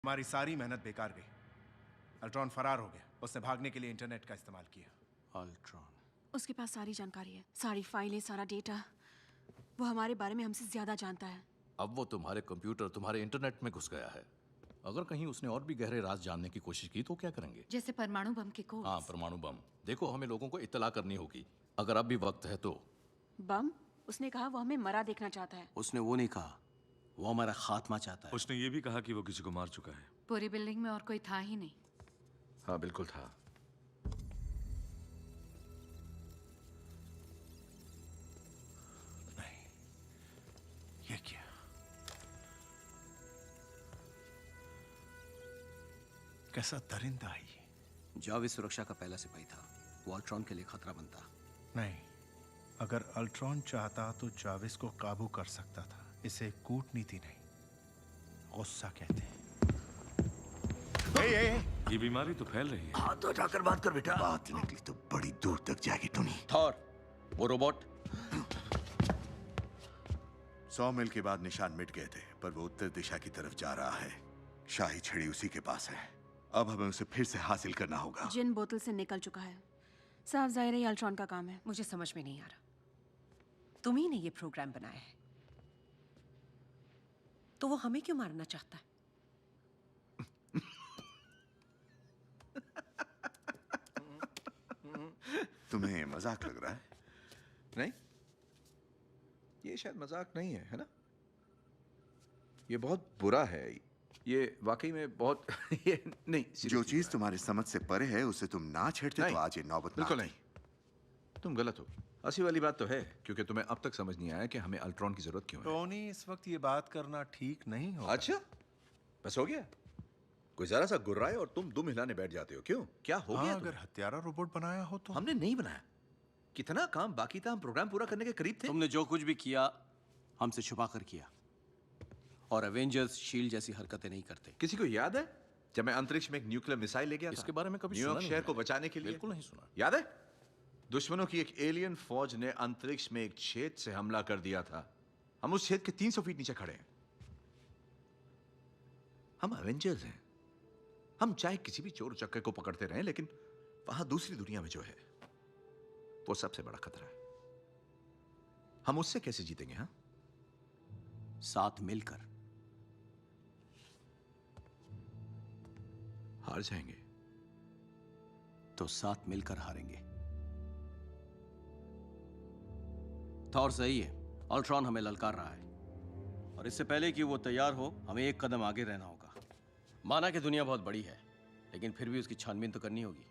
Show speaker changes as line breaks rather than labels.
हमारी सारी मेहनत बेकार गई। अल्ट्रॉन फरार हो गया। उसने भागने के लिए इंटरनेट का इस्तेमाल किया।
अल्ट्रॉन,
उसके पास सारी जानकारी है, सारी फाइलें, सारा डेटा। वो हमारे बारे में हमसे ज्यादा जानता है।
अब वो तुम्हारे कंप्यूटर, तुम्हारे इंटरनेट में घुस गया है। अगर कहीं उसने और भी गहरे राज जानने की कोशिश की तो क्या करेंगे?
जैसे परमाणु बम के कोड्स।
हाँ, परमाणु बम। देखो, हमें लोगों को इत्तला करनी होगी, अगर अब भी वक्त है तो।
बम? उसने कहा वो हमें मरा देखना चाहता है।
उसने वो नहीं कहा, वो हमारा खात्मा चाहता है।
उसने ये भी कहा कि वो किसी को मार चुका है।
पूरी बिल्डिंग में और कोई था ही नहीं।
हाँ, बिल्कुल था।
नहीं, ये क्या? कैसा दरिंदा है ये?
जाविस सुरक्षा का पहला सिपाही था। वो अल्ट्रॉन के लिए खतरा बनता।
नहीं, अगर अल्ट्रॉन चाहता तो जाविस को काबू कर सकता था। इसे कूटनीति नहीं, गुस्सा कहते हैं।
ये बीमारी तो फैल रही है।
हाथ तो उठाकर बात कर बेटा।
बात निकली तो बड़ी दूर तक जाएगी टोनी।
थॉर, वो रोबोट
100 मील के बाद निशान मिट गए थे, पर वो उत्तर दिशा की तरफ जा रहा है। शाही छड़ी उसी के पास है। अब हमें उसे फिर से हासिल करना होगा।
जिन बोतल से निकल चुका है। साफ जाहिर है ये अल्ट्रॉन का काम है।
मुझे समझ में नहीं आ रहा, तुम ही ने ये प्रोग्राम बनाया है, तो वो हमें क्यों मारना चाहता है?
तुम्हें मजाक लग रहा है?
नहीं, ये शायद मजाक नहीं है, है ना? ये बहुत बुरा है। ये वाकई में बहुत ये नहीं,
जो चीज तुम्हारे समझ से परे है उसे तुम ना छेड़ते तो आज ये नौबत ना
बिल्कुल
आती।
नहीं, तुम गलत हो। हंसी वाली बात तो है, क्योंकि तुम्हें अब तक समझ नहीं आया कि हमें अल्ट्रॉन की जरूरत क्यों है।
टोनी, इस वक्त ये बात करना ठीक नहीं होगा।
अच्छा, बस हो गया? कोई जरा सा गुर्राए और तुम दुम हिलाने बैठ जाते हो। क्यों, क्या हो
हाँ,
गया?
अगर हत्यारा रोबोट बनाया हो तो।
हमने नहीं बनाया। कितना काम बाकी था, हम प्रोग्राम पूरा करने के करीब थे।
तुमने जो कुछ भी किया हमसे छुपा कर किया, और एवेंजर्स शील्ड जैसी हरकतें नहीं करते।
किसी को याद है जब मैं अंतरिक्ष में एक न्यूक्लियर मिसाइल ले गया था?
इसके बारे में कभी
न्यूयॉर्क
सुना नहीं
शहर को
मैंने।
बचाने के लिए।
बिल्कुल नहीं सुना।
याद है, दुश्मनों की एक एलियन फौज ने अंतरिक्ष में एक छेद से हमला कर दिया था। हम उस छेद के 300 फीट नीचे खड़े हैं। हम एवेंजर्स हैं। हम चाहे किसी भी चोर चक्के को पकड़ते रहें, लेकिन वहां दूसरी दुनिया में जो है वो सबसे बड़ा खतरा है। हम उससे कैसे जीतेंगे? हाँ,
साथ मिलकर।
हार जाएंगे
तो साथ मिलकर हारेंगे। थॉर सही है, अल्ट्रॉन हमें ललकार रहा है, और इससे पहले कि वो तैयार हो हमें एक कदम आगे रहना होगा। माना कि दुनिया बहुत बड़ी है, लेकिन फिर भी उसकी छानबीन तो करनी होगी।